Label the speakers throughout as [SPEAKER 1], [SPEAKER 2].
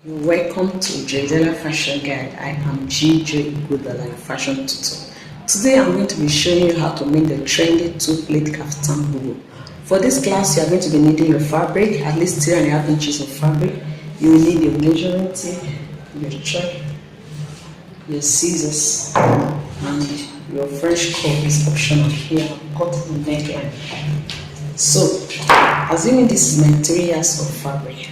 [SPEAKER 1] You're welcome to Joidala Fashion Guide. I am Joidala Fashion Tutor. Today I'm going to be showing you how to make the trendy two-plate kaftan bubu. For this class, you are going to be needing your fabric, at least 3.5 inches of fabric. You will need your measuring tape, your chalk, your scissors, and your French curve is optional here. Cut the neckline. So, assuming this is my 3 yards of fabric,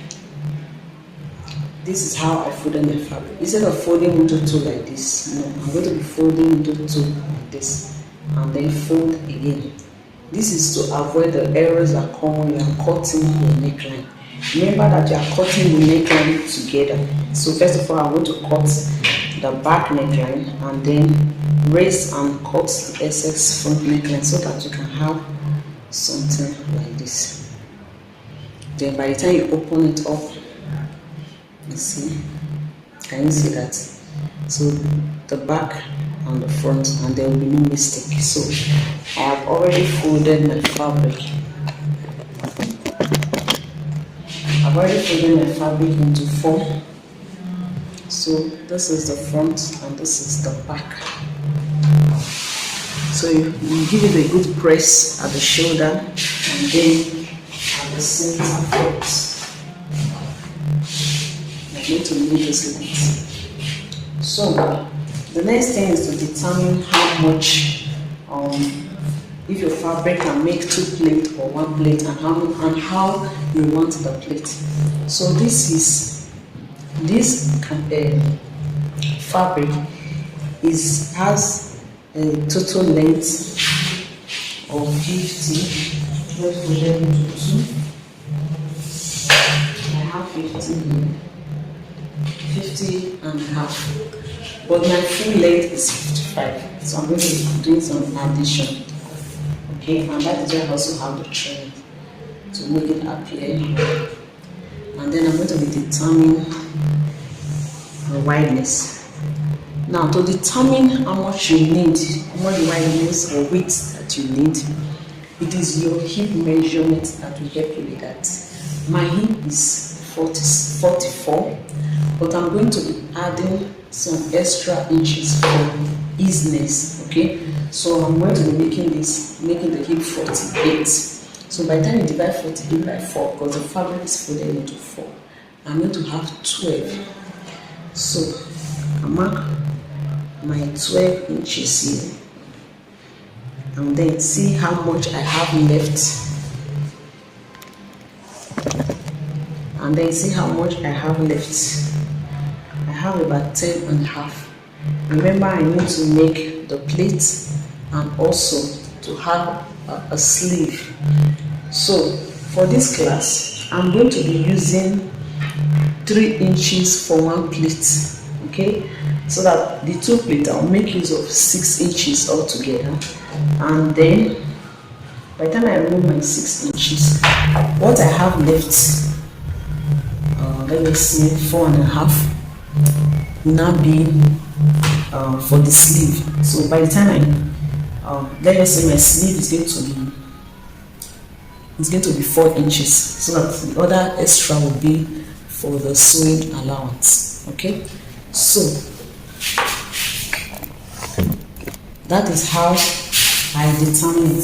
[SPEAKER 1] this is how I fold the fabric. Instead of folding into two like this, no, I'm going to be folding into two like this and then fold again. This is to avoid the errors that come when you are cutting your neckline. Remember that you are cutting the neckline together. So first of all, I'm going to cut the back neckline and then raise and cut the excess front neckline so that you can have something like this. Then by the time you open it up, you see, can you see that? So the back and the front, and there will be no mistake. So I have already folded my fabric. I've already folded my fabric into 4. So this is the front and this is the back. So you give it a good press at the shoulder and then at the center front. I'm going to leave this length. So the next thing is to determine how much, if your fabric can make 2 plates or 1 plate, and how you want the plate. So this fabric has a total length of 50. Let's put it into 2. I have 50 here. 50 and a half, but my full length is 55, so I'm going to be doing some addition. Okay, and that is why I also have the trim to make it appear, and then I'm going to be determining the wideness. Now, to determine how much you need, how much wideness or width that you need, it is your hip measurement that will help you with that. My hip is 44. But I'm going to be adding some extra inches for easiness, okay? So I'm going to be making the hip 48. So by the time you divide 48 by 4, because the fabric is folded into 4, I'm going to have 12. So I mark my 12 inches here, and then see how much I have left. And then see how much I have left. I have about 10 and a half. Remember, I need to make the plate and also to have a sleeve. So for this class, I'm going to be using 3 inches for 1 plate. Okay, so that the 2 plates I'll make use of 6 inches altogether. And then by the time I remove my 6 inches, what I have left, let me see, 4.5 will now be for the sleeve. So by the time let me say my sleeve is going to be 4 inches, so that the other extra will be for the sewing allowance. Okay, so that is how I determine it.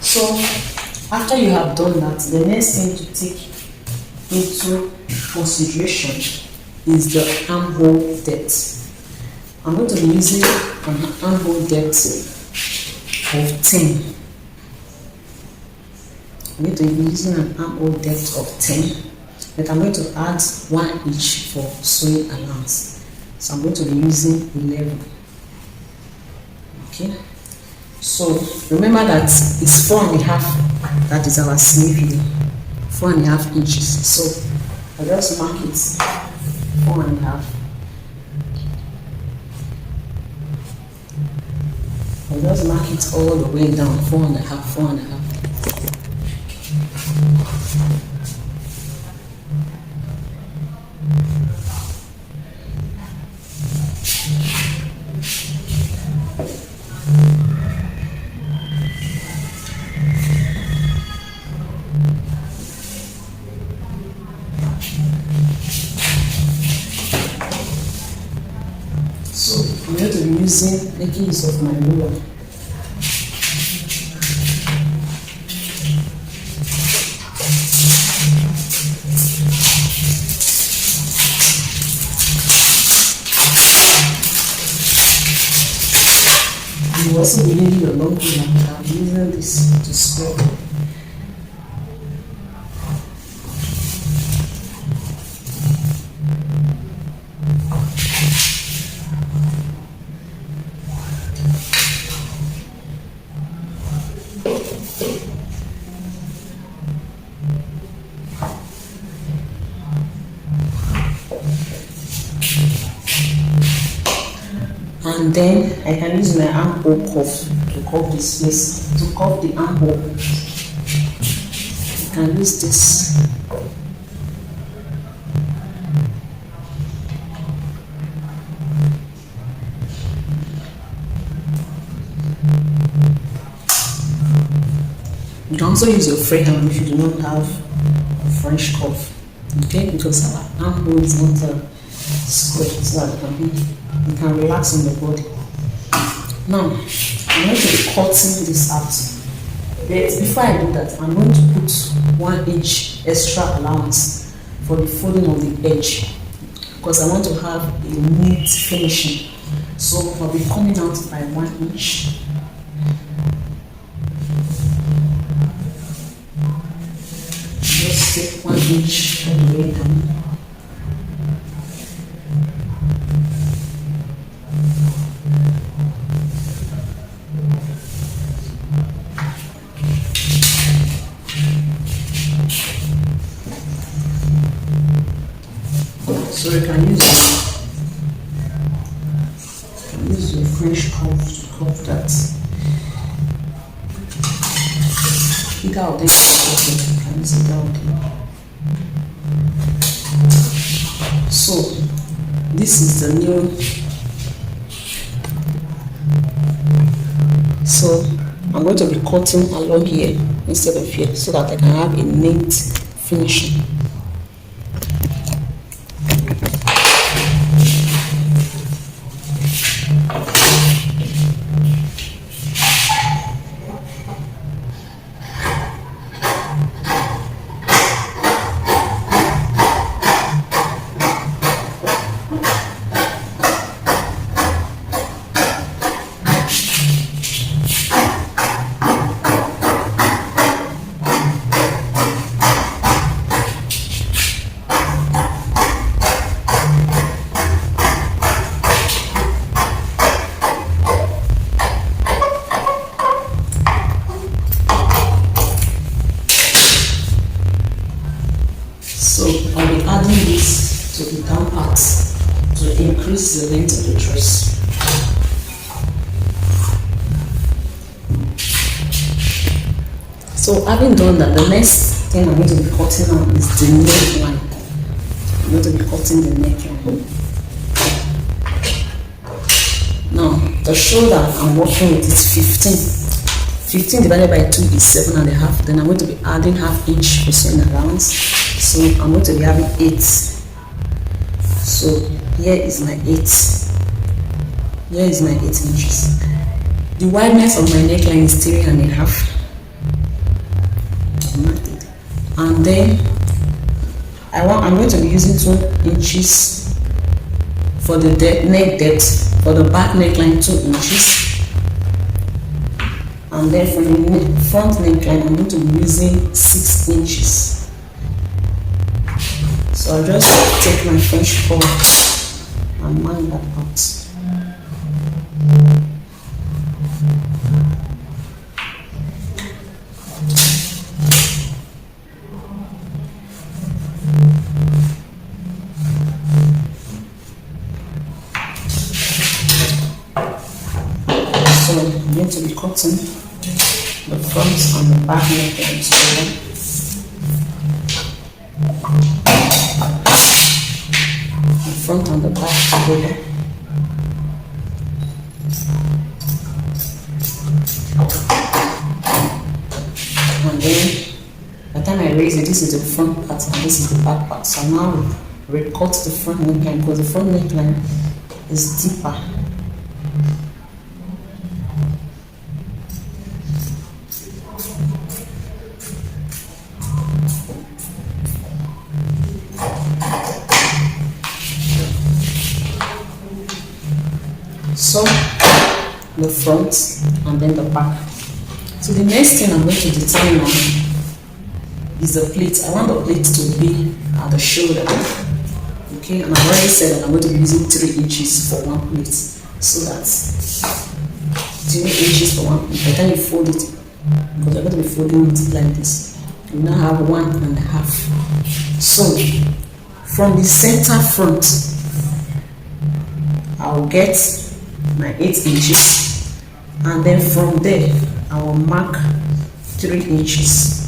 [SPEAKER 1] So after you have done that, the next thing to take into consideration is the armhole depth. I'm going to be using an armhole depth of 10. I'm going to be using an armhole depth of 10, but I'm going to add 1 inch for sewing allowance. So I'm going to be using 11. Okay. So remember that it's 4.5. That is our sleeve here. 4.5 inches. So I just mark it 4.5. I'll just mark it all the way down, 4.5, 4.5. I'm going to be making use of my ruler. You also be needing your long ruler. I'm using this to scrub. And then I can use my armhole cuff to cuff this place, to cuff the armhole. I can use this. You can also use your free hand if you do not have a French cuff, okay? Because our armhole is not square, so that you can relax on the body. Now, I'm going to be cutting this out. But before I do that, I'm going to put 1 inch extra allowance for the folding of the edge, because I want to have a neat finishing. So I'll be coming out by 1 inch. Just take 1 inch all the way down. So you can use your French cuff to cuff that. Pick out this. You can use it out there. So this is the new. So I'm going to be cutting along here instead of here, so that I can have a neat finishing. So I'll be adding this to the down part to increase the length of the dress. So having done that, the next thing I'm going to be cutting now is the neckline. I'm going to be cutting the neckline. Now the shoulder I'm working with is 15. 15 divided by 2 is 7.5. Then I'm going to be adding ½ inch for sewing allowance. So I'm going to be having 8. So here is my 8. Here is my 8 inches. The wideness of my neckline is 3.5. And then I'm going to be using 2 inches for the neck depth. For the back neckline, 2 inches. And then for the front neckline, I'm going to be using 6 inches. So I'll just take my French cord and mark that out. So I'm going to be cutting the front and the back neckline together. The front and the back together. And then by the time I raise it, this is the front part and this is the back part. So now recut the front neckline, because the front neckline is deeper So the front and then the back. So the next thing I'm going to determine now is the pleat. I want the pleat to be at the shoulder. Okay, and I've already said that I'm going to be using 3 inches for one pleat, so that 3 inches for one pleat. By the time you fold it, because you're going to be folding it like this, you now have 1.5. So from the center front, I'll get my 8 inches, and then from there I will mark 3 inches.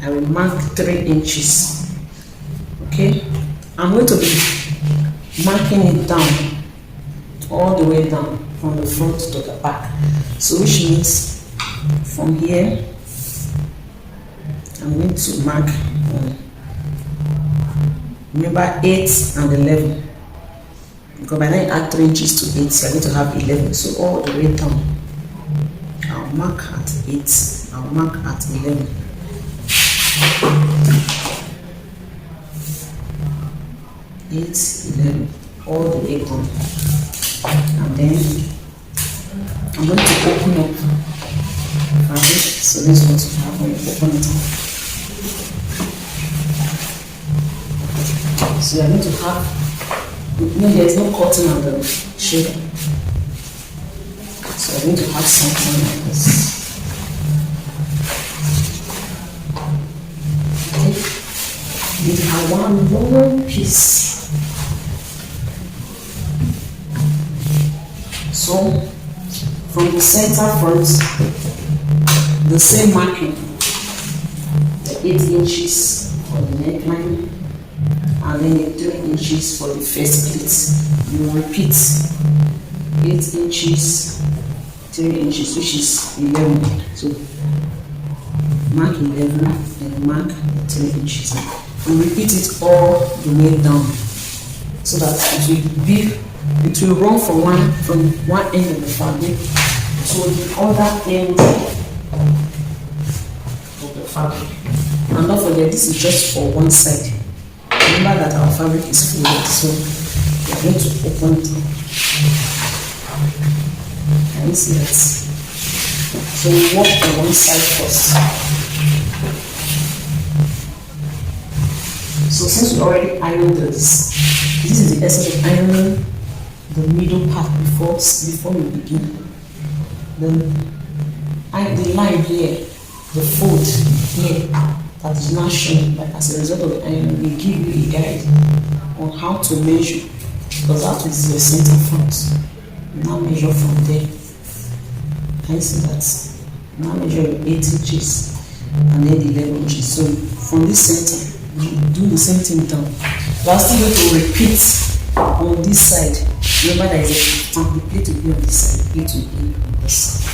[SPEAKER 1] I will mark 3 inches. Okay, I'm going to be marking it down, all the way down from the front to the back. So which means from here I'm going to mark remember 8 and 11, because by then you add 3 inches to 8, you're going to have 11. So all the way down, I'll mark at 8, I'll mark at 11. 8, 11, all the way down. And then I'm going to open up fabric. So this is what you have when you open it up. So you're going to have, there is no cutting on the shoulder. So you're going to have something like this. Okay. You have one long piece. So from the center front, the same marking, the 8 inches for the neckline, and then the 3 inches for the first pleat. You repeat 8 inches, 3 inches, which is 11. So mark 11 and mark 3 inches. You repeat it all the way down, so that it will run from one end of the fabric to the other end of the fabric. And don't forget, this is just for one side. Remember that our fabric is folded, so we are going to open it up. Can you see that? So we work on one side first. So since we already ironed this is the essence of ironing the middle part before we begin. The line here, the fold here, that is not shown, but as a result of the iron, we give you a guide on how to measure, because that is your center front. Now measure from there. Can you see that? Now measure 8 inches and then 11 inches. So from this center, you do the same thing down. You are still going to repeat on this side. Remember there is a the plate will be on this side, the plate will be on this side.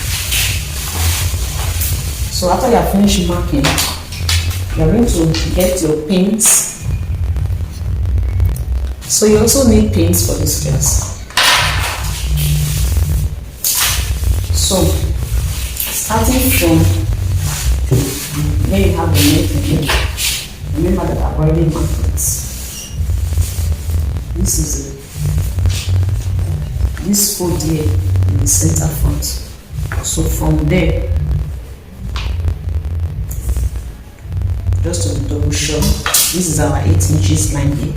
[SPEAKER 1] So after you have finished marking, you are going to get your pins. So you also need pins for this class. So starting from where you have the neck again, remember that I've already marked it. This is this fold here in the center front. So from there, just to be double sure, this is our 8 inches line here,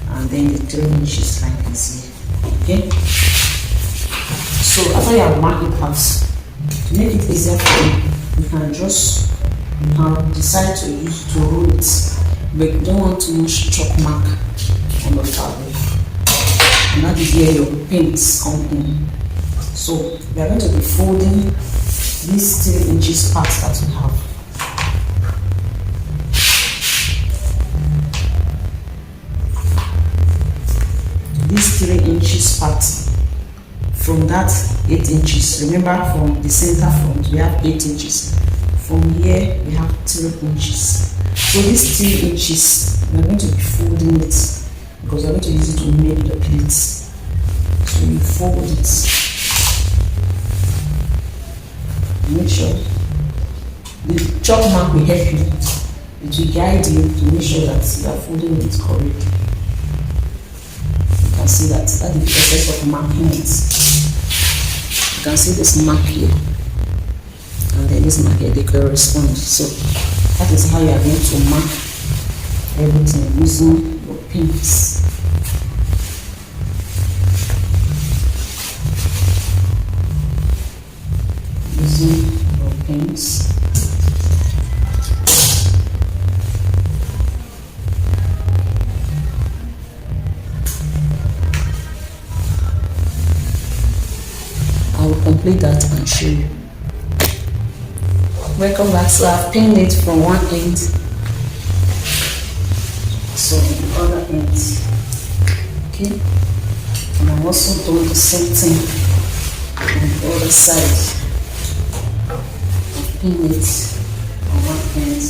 [SPEAKER 1] and then the 3 inches line is here. Okay. So after you have marked it out, to make it easier for you, you can decide to roll it, but you don't want too much chalk mark on the fabric, and that is where your paints come in. So we are going to be folding these 3 inches part that we have. These 3 inches part, from that 8 inches, remember from the center front we have 8 inches, from here we have 3 inches. So these 3 inches, we are going to be folding it because I'm going to use it to make the pleats. So you fold it. Make sure the chalk mark will help you. It will guide you to make sure that you are folding it correctly. You can see that is the process of marking it. You can see this mark here, and then this mark here, they correspond. So that is how you are going to mark everything using your pins. Using your pins. I will complete that and show you. Welcome back. So I've pinned it from one end, so the other end. Okay, and I'm also doing the same thing on the other side. I've pinned it from one end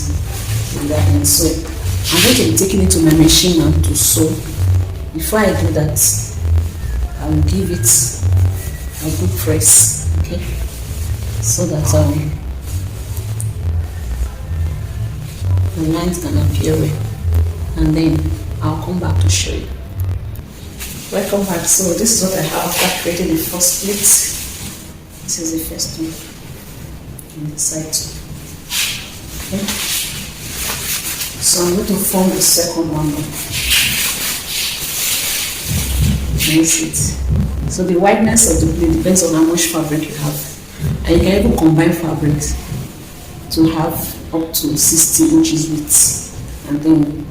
[SPEAKER 1] to the other end. So I'm going to be taking it to my machine now to sew. Before I do that, I will give it a good press, okay, so that the lines can appear well, and then I'll come back to show you. Welcome back. So this is what I have after creating the first pleat. This is the first one on the side too. Okay, so I'm going to form the second one now. Can you see it? So the wideness of the pleat depends on how much fabric you have, and you can even combine fabrics to have up to 60 inches width. And then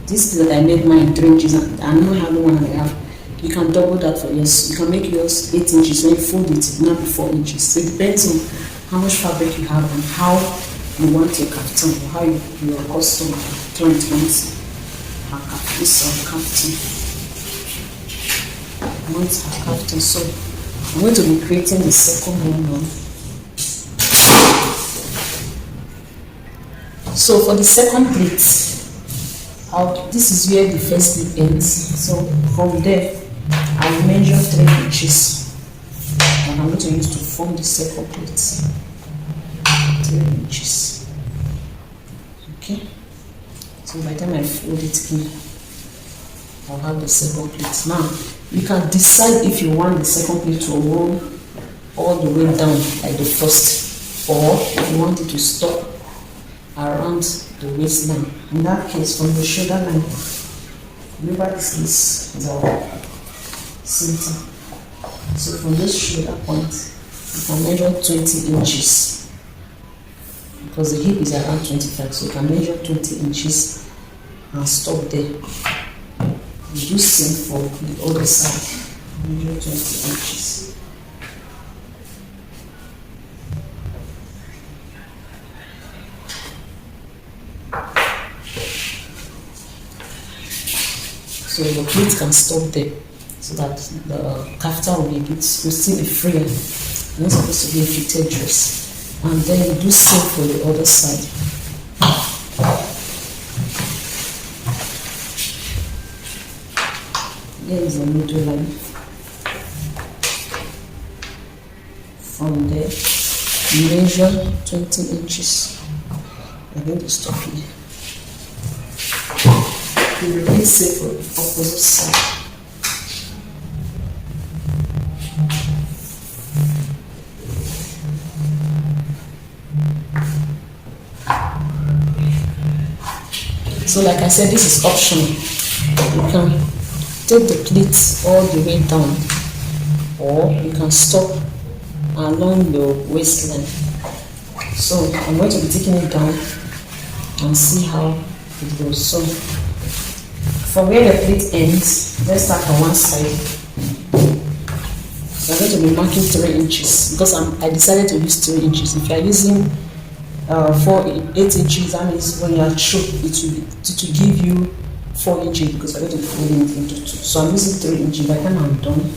[SPEAKER 1] this that I made mine 3 inches, and I'm not having 1.5. You can double that for yours. You can make yours 8 inches. When you fold it, it will not be 4 inches. So it depends on how much fabric you have and how you want your kaftan, or how your customer client wants this kaftan. Once her kaftan. So I'm going to be creating the second one now. So for the second pleat, this is where the first pleat ends. So from there, I will measure 3 inches, and I'm going to use to form the second pleat. 3 inches. Okay. So by the time I fold it in, I'll have the second pleat. Now you can decide if you want the second pleat to roll all the way down like the first, or if you want it to stop around the waistline. In that case, from the shoulder line, remember this is our center. So from this shoulder point, you can measure 20 inches because the hip is around 25, so you can measure 20 inches and stop there. You do same for the other side. Measure 20 inches. So the pleat can stop there, so that the kaftan will still be free. It's not supposed to be a fitted dress. And then you do same for the other side. There is a middle line. From there, you measure 20 inches. I'm going to stop here. You repeat same for the opposite side. So like I said, this is optional. You can take the pleat all the way down, or you can stop along your waistline. So I'm going to be taking it down and see how it goes. So from where the pleat ends, let's start on one side. So I'm going to be marking 3 inches because I decided to use 3 inches. If you are using 8 inches, that means when you are through, it will give you 4 inches because we're going to be folding it into 2. So I'm using 3 inches. By the time I'm done,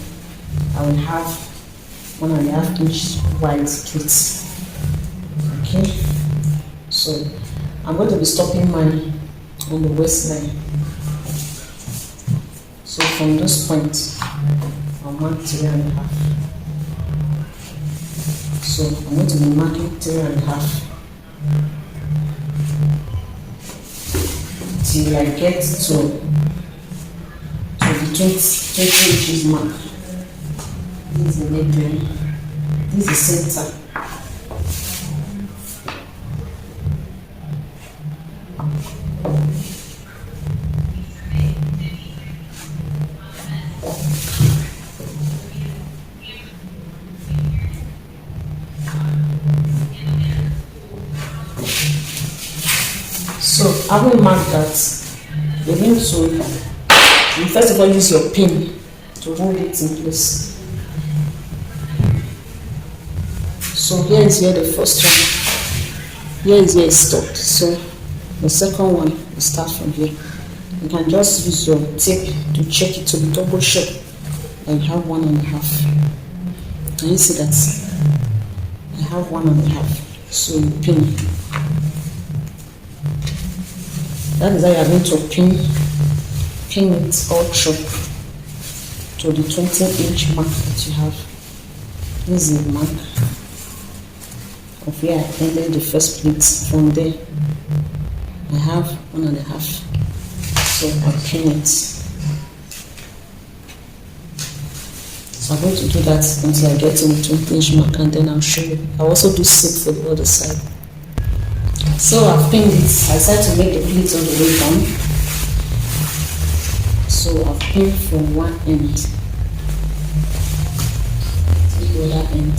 [SPEAKER 1] I will have 1.5 inch wide pleat. Okay, so I'm going to be stopping mine on the waistline. So from this point, I'll mark 3.5. So I'm going to be marking 3.5 till I get to the 20 inches mark. This is the neckline. This is the center. So having marked that, you're going to first of all use your pin to hold it in place. So here is where the first one, here is where it stopped. So the second one, you start from here. You can just use your tape to check it to be double sure that you have 1.5. Can you see that? I have 1.5. So you pin. That is how you are going to pin it all through to the 20-inch mark that you have. This is the mark of where I ended the first pleat. From there, I have 1.5. So I pin it. So I'm going to do that until I get to the 20-inch mark, and then I'll show you. I'll also do same for the other side. So I've pinned it. I decided to make the pleat all the way down. So I've pinned from one end to the other end.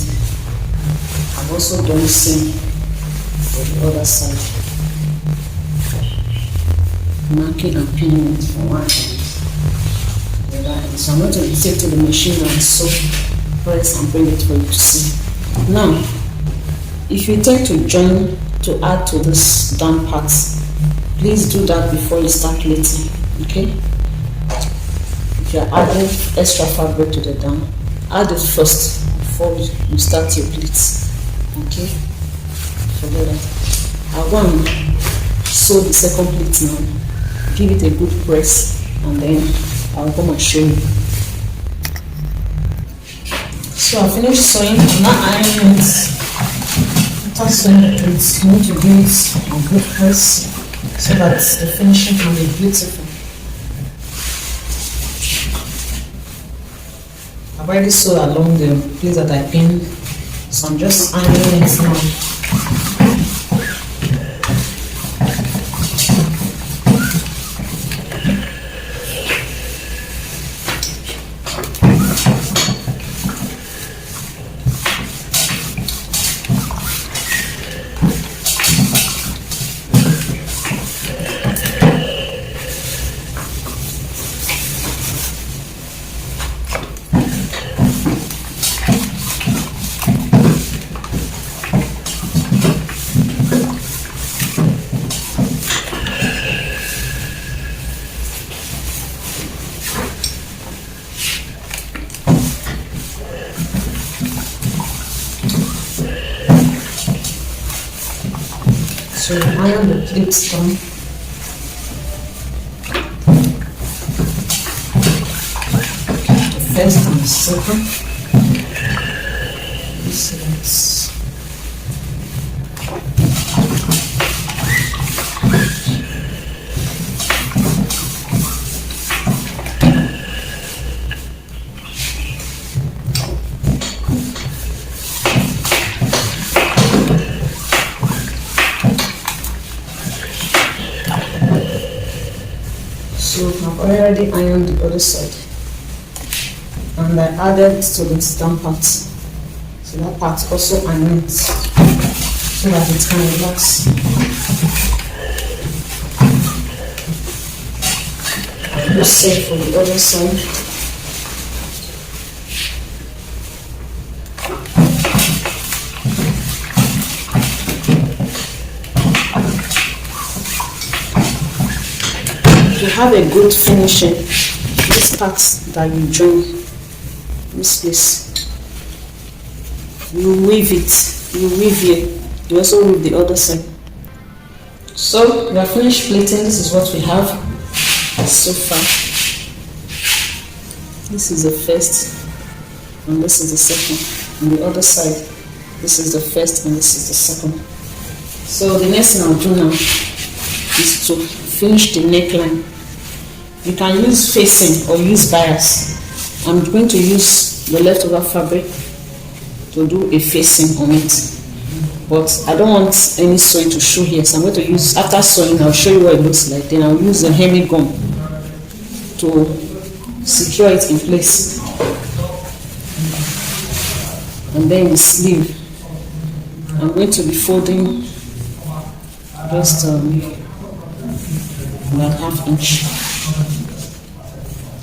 [SPEAKER 1] I've also done the same for the other side. Marking and pinning it from one end to the other end. So I'm going to take to the machine and sew, press and bring it for you to see. Now, if you tend to join to add to this down part, please do that before you start plaiting. Okay, if you are adding extra fabric to the down, add it first before you start your pleats. Okay, forget that. I want to sew the second pleat now. Give it a good press, and then I'll come and show you. So I finished sewing. I'm not ironing it. After sewing the pleats, you need to give it a good press so that the finishing can be beautiful. I've already sewed along the place that I pinned, so I'm just ironing it now. So iron the pleats down. The first and the second. So I've already ironed the other side, and I added to the stamp part. So that part also ironed so that it can relax. The same for the other side. To have a good finishing, this part that you join, this place, you weave it, you weave here, you also weave the other side. So we are finished plaiting. This is what we have so far. This is the first and this is the second. On the other side, this is the first and this is the second. So the next thing I'll do now is to finish the neckline. You can use facing or use bias. I'm going to use the leftover fabric to do a facing on it, but I don't want any sewing to show here, so I'm going to use, after sewing I'll show you what it looks like, then I'll use the hemming gum to secure it in place. And then the sleeve, I'm going to be folding just about ½ inch.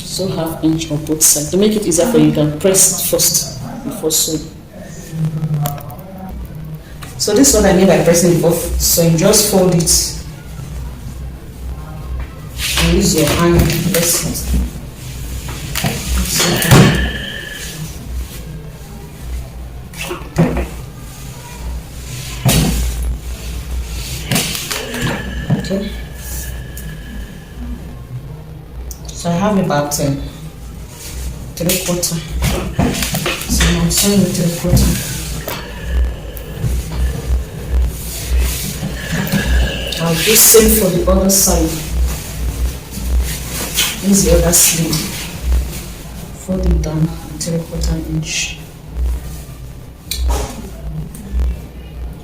[SPEAKER 1] So ½ inch on both sides. To make it easier for you, you can press it first before sewing. So this is what I mean by pressing it off. So you just fold it and use your hand to press it. Okay. So I have about 3/4. So I'm sewing with 3/4. I'll do same for the other side. This is the other sleeve. Fold it down 3/4 inch.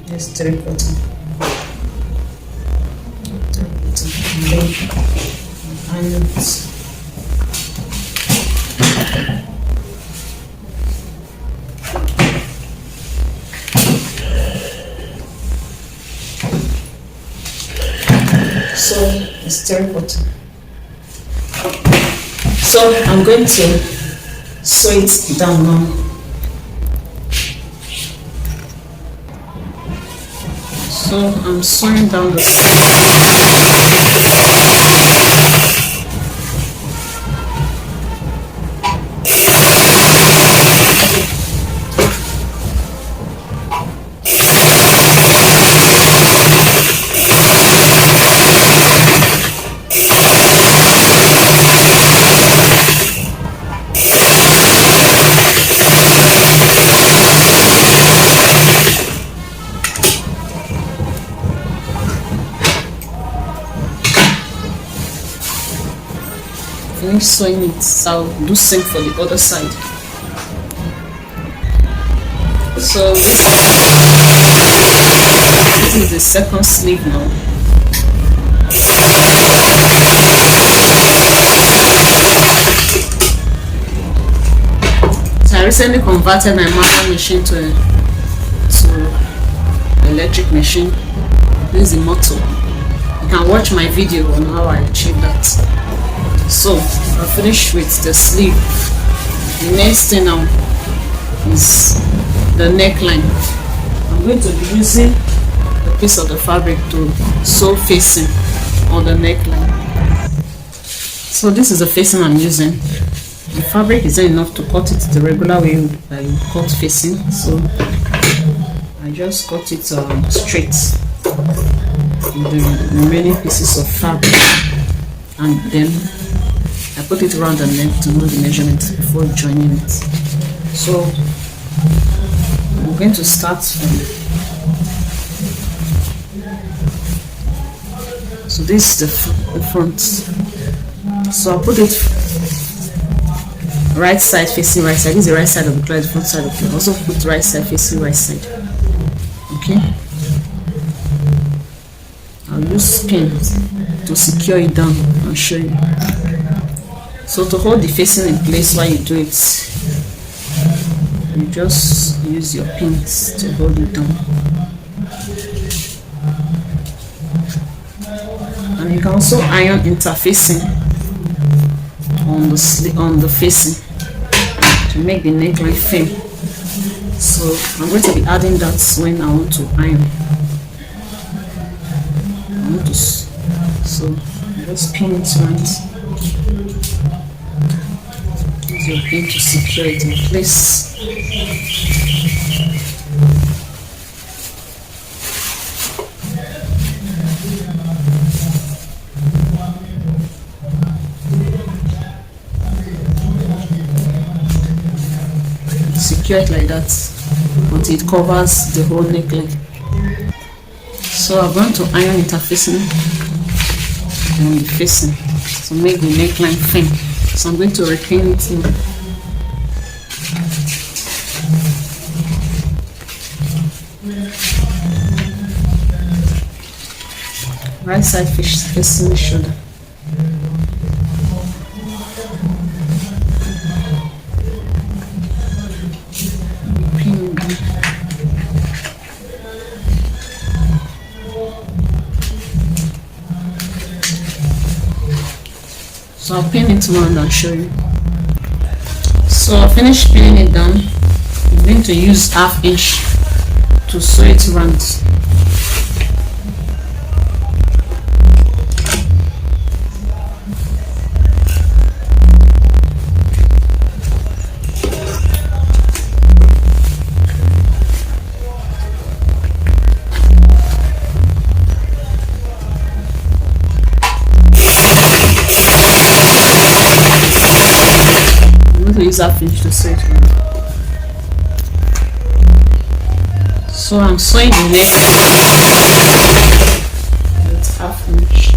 [SPEAKER 1] Just 3/4. And then iron it. So it's 3/4. So I'm going to sew it down now. So I'm sewing down the finish sewing it, so I'll do same for the other side. So this is the second sleeve now. So I recently converted my manual machine to electric machine. This is the motto. You can watch my video on how I achieved that. So I'll finish with the sleeve. The next thing now is the neckline. I'm going to be using a piece of the fabric to sew facing on the neckline. So this is the facing I'm using. The fabric is enough to cut it the regular way I cut facing, so I just cut it straight with the remaining pieces of fabric, and then I put it around the neck to know the measurement before joining it. So I'm going to start from, so this is the front. So I'll put it right side facing right side. This is the right side of the cloth, the front side of the cloth. Also put right side facing right side. Okay. I'll use pin to secure it down. I'll show you. So to hold the facing in place while you do it, you just use your pins to hold it down. And you can also iron interfacing on the facing to make the neckline firm. So I'm going to be adding that when I want to iron. So just pin it right. Use your pin to secure it in place. secure it like that, but it covers the whole neckline. So I'm going to iron interfacing and facing to make the neckline firm. So I'm going to repin it in. Right side facing the shoulder. So I'll pin it round and show you. So I'll finish pinning it down. I'm going to use 1/2 inch to sew it round. Use 1/2 inch to sew it round. So I'm sewing the neck with 1/2 inch.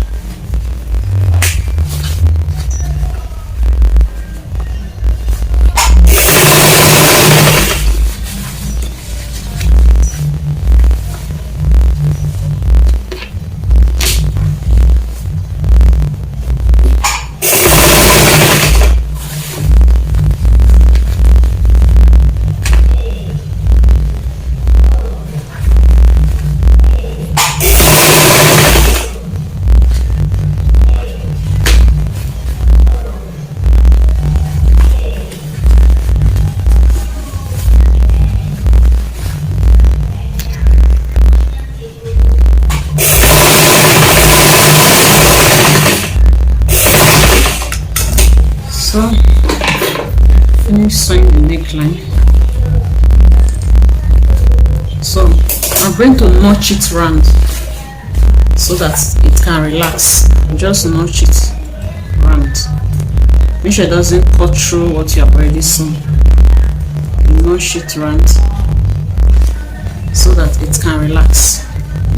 [SPEAKER 1] So finish sewing the neckline. So I'm going to notch it round so that it can relax. Just notch it round. Make sure it doesn't cut through what you have already sewn. Notch it round so that it can relax.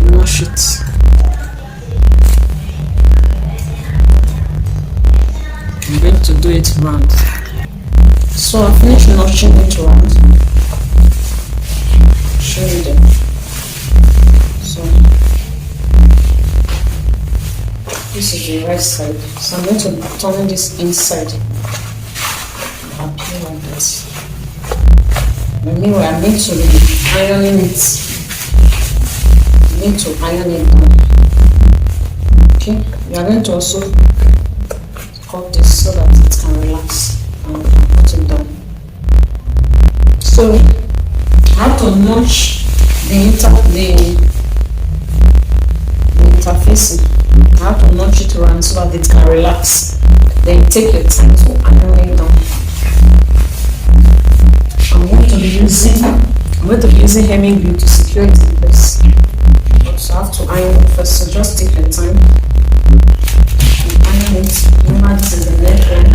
[SPEAKER 1] Notch it. I'm going to do it round. So I'll finish notching it round. Show you them. So this is the right side. So I'm going to turn this inside. Up here like this. But meanwhile, I need to be ironing it. I need to iron it down. Okay, we are going to also cut this so that it can relax and put it down. So I have to notch the interfacing. I have to notch it around so that it can relax. Then take your time to iron it down. I'm going to be using hemming glue to secure it in place. So I have to iron it first. So just take your time. Iron it. Remember, this is the neckline.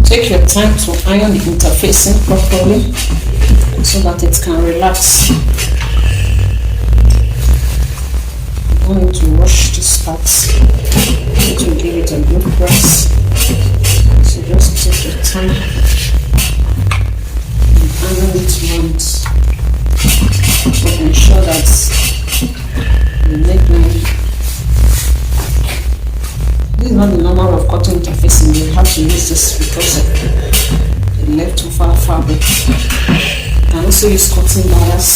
[SPEAKER 1] Take your time to iron the interfacing properly so that it can relax. You don't need to rush this part. You need to give it a good press. So just take your time and iron it once to ensure that the neckline. This is not the normal of cotton interfacing. You have to use this because of the leftover fabric. You can also use cotton bias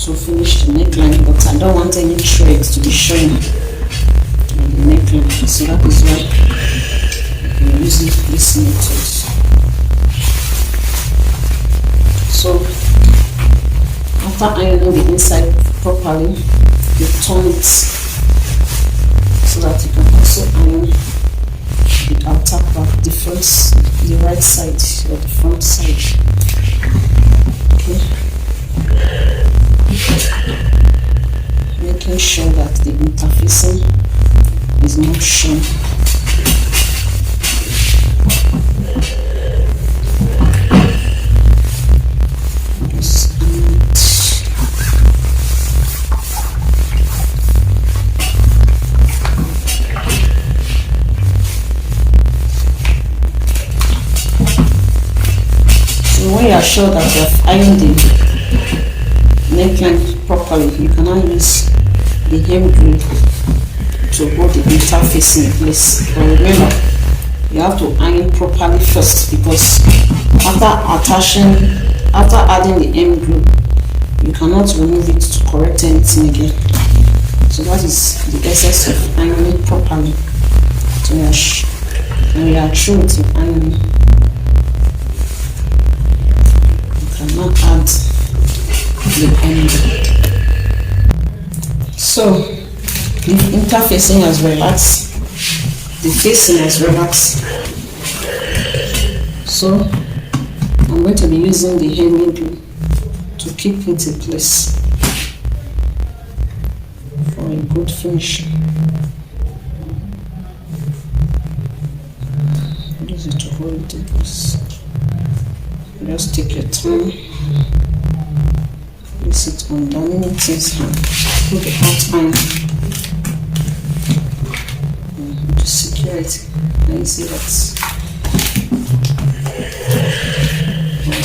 [SPEAKER 1] to finish the neckline, but I don't want any threads to be showing on the neckline, so that is why I'm using this method. So after ironing the inside properly, you turn it so that you can also iron the outer part, the right side or the front side. Okay. make sure that the interfacing is not shown. When you are sure that you have ironed the neckline properly, you can now use the hem glue to hold the interface in place. But remember, you have to iron properly first, because after adding the hem glue, you cannot remove it to correct anything again. So that is the essence of ironing properly. So when you are through with your ironing, now add the end. So the interfacing has relaxed, the facing has relaxed. So I'm going to be using the hemming glue to keep it in place for a good finish. Use it to hold it in place. Just take your time, place it underneath this hand, put the hot iron to secure it. And you see that,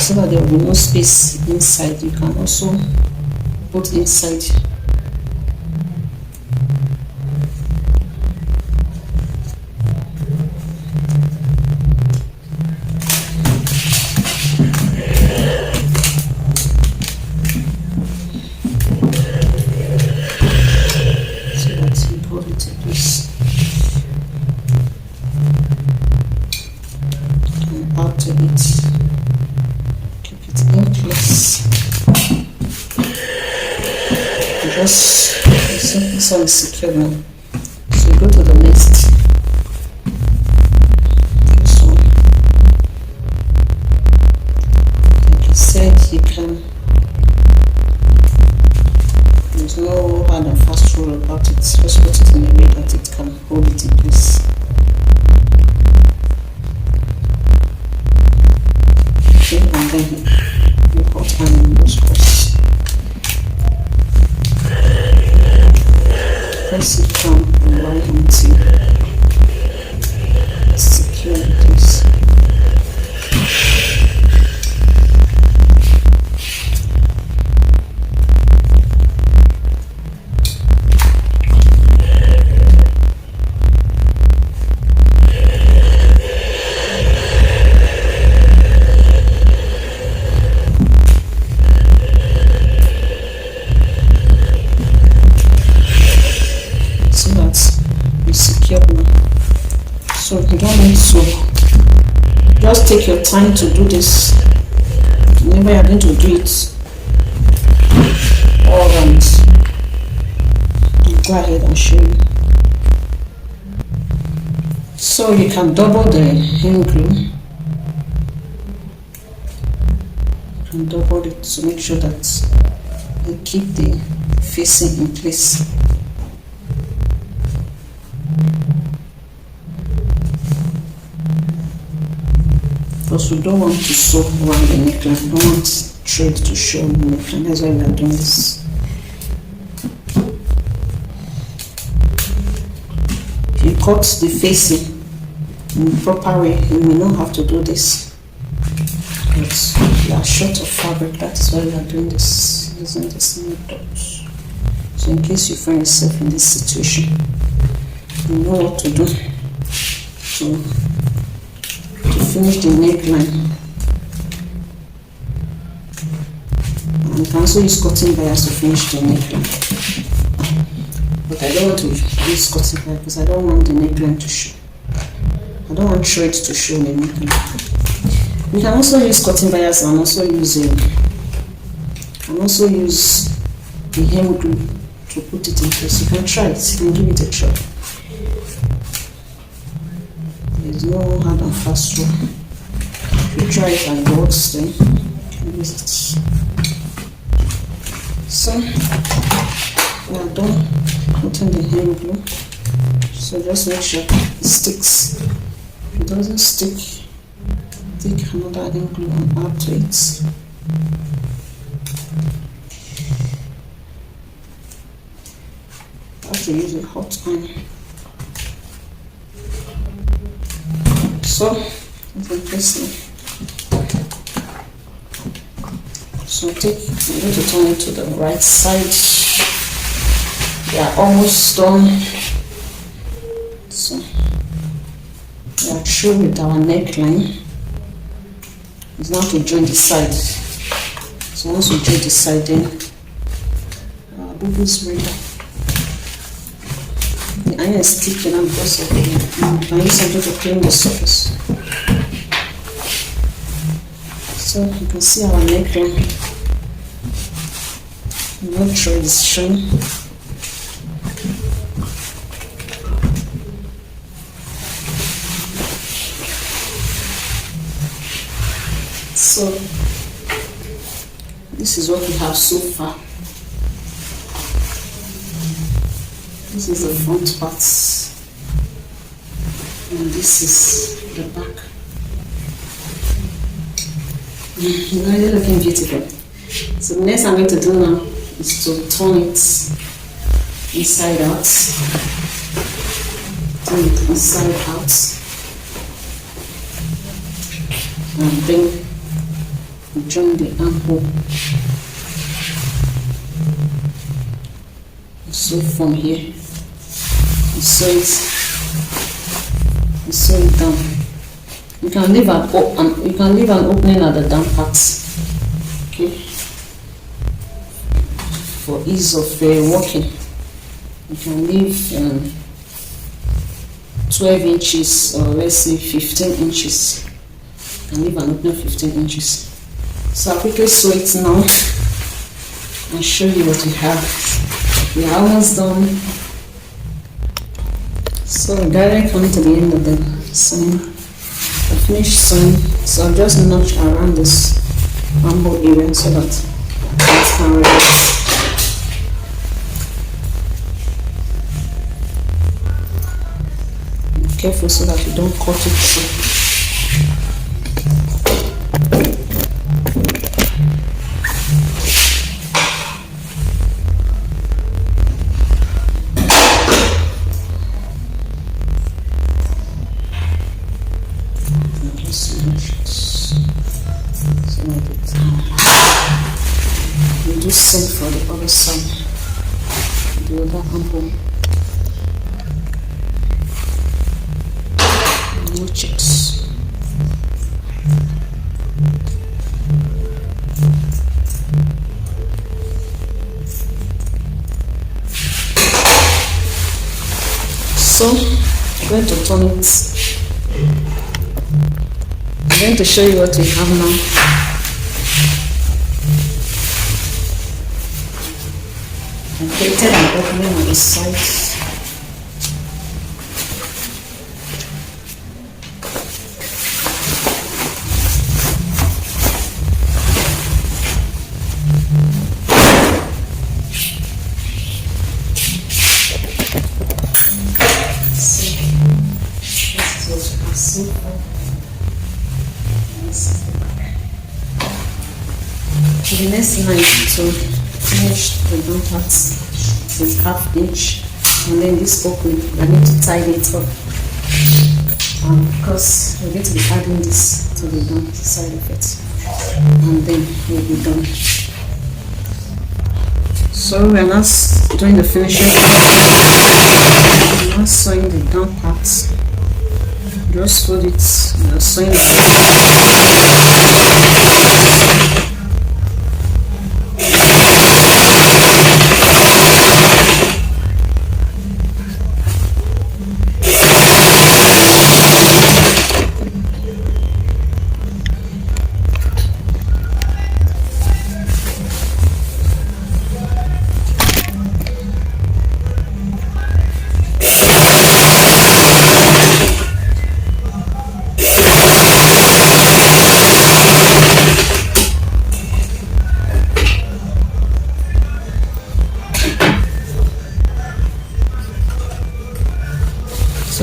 [SPEAKER 1] so that there will be no space inside. You can also put inside. To it, keep it in place. Just this one is secure now. So you go to the next. This one, like I said, you can. There's no hard and fast rule about it. Just put it in a way that it can hold it in place. And then you cut and those cross. Press it down and lie until it's secure in place. So you don't need to, just take your time to do this. Whenever you're going to do it all around, I'll go ahead and show you. So you can double the hem glue. You can double it to make sure that you keep the facing in place. Because we don't want to sew around the neckline, we don't want thread to show on the neckline. That's why we are doing this. If you cut the facing in the proper way, you may not have to do this. But we are short of fabric, that is why we are doing this, using the single dots. So in case you find yourself in this situation, you know what to do to finish the neckline. And you can also use cotton bias to finish the neckline. But I don't want to use cotton bias because I don't want the neckline to show. I don't want thread to show in the neckline. You can also use cotton bias and also use the hem glue to put it in place. You can try it, you can give it a try. There's no hard and fast rule. If you try it and it works, then you can use it. So we are done putting the hand glue. So just make sure it sticks. If it doesn't stick, take another hand glue and add to it. I have to use a hot iron. So it's interesting. So I'm going to turn it to the right side. We are almost done. So we are through with our neckline. It's now to join the side. So once we join the side, then our bubu is ready. The iron is sticking out because of I use something to clean the surface. So you can see our neckline. No thread is showing. So this is what we have so far. This is the front part, and this is the back. Really looking beautiful. So the next I'm going to do now is to turn it inside out. Turn it inside out, and then join the armhole. So from here, you sew it down. You can leave an opening at the down part, okay, for ease of working. You can leave 12 inches or let's say 15 inches. You can leave an opening 15 inches. So I'll quickly sew it now and show you what we have. We are almost done. So we're directly coming to the end of the sewing. I finished sewing, so I'll just notch around this armhole area so that it can relax. Be careful so that you don't cut it through. We do same for the other side, the other armhole. Watch it. So I'm going to turn it. I'm going to show you what we have now. I created an opening on the side. The next line to finish the down part is ½ inch, and then this opening I need to tidy it up because we're going to be adding this to the down side of it, and then we'll be done. So we're now doing the finishing. We're now sewing the down part. Just fold it, sewing it.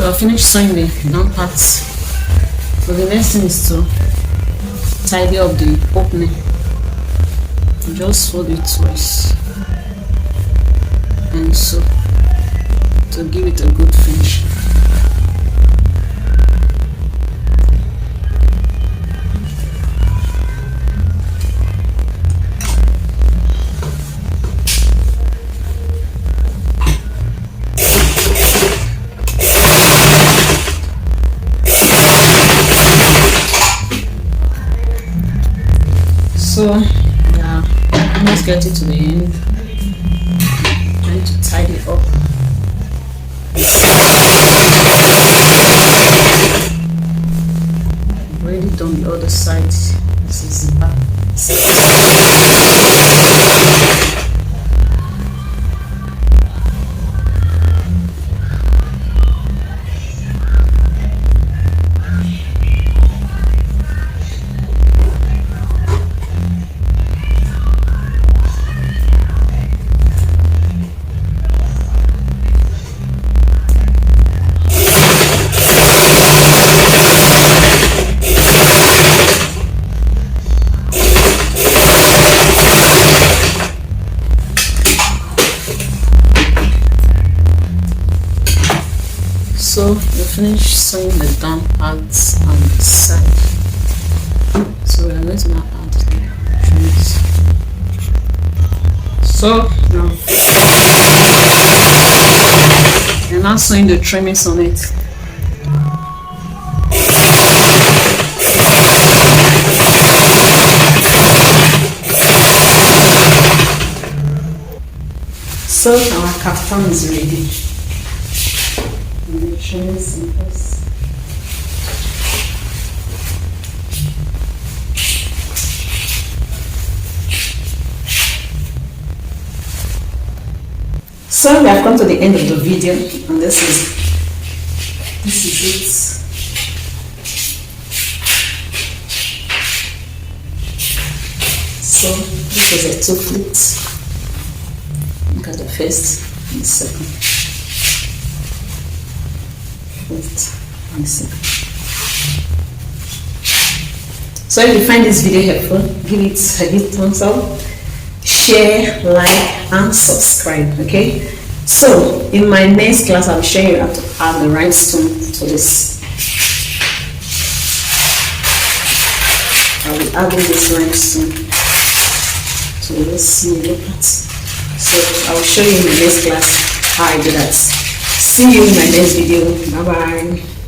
[SPEAKER 1] So I finished sewing the down parts. So the next thing is to tidy up the opening. Just fold it twice and so to give it a good finish. So yeah, almost get it to the end. Trying to tidy it up. I've already done the other side. This is the back side. So we finished sewing the down parts on the side. So we are going to now add the trimmings. So now we're now sewing the trimmings on it. So our kaftan is ready. The trimmings in place. So we have come to the end of the video, and this is it. So this is a 2 pleat. Look at the first and the second. So if you find this video helpful, give it a big thumbs up, share, like, and subscribe. Okay, so in my next class I'll be showing you how to add the rhinestone to this. I'll be adding this rhinestone to this middle part. So I'll show you in the next class how I do that. See you in my next video. Bye bye.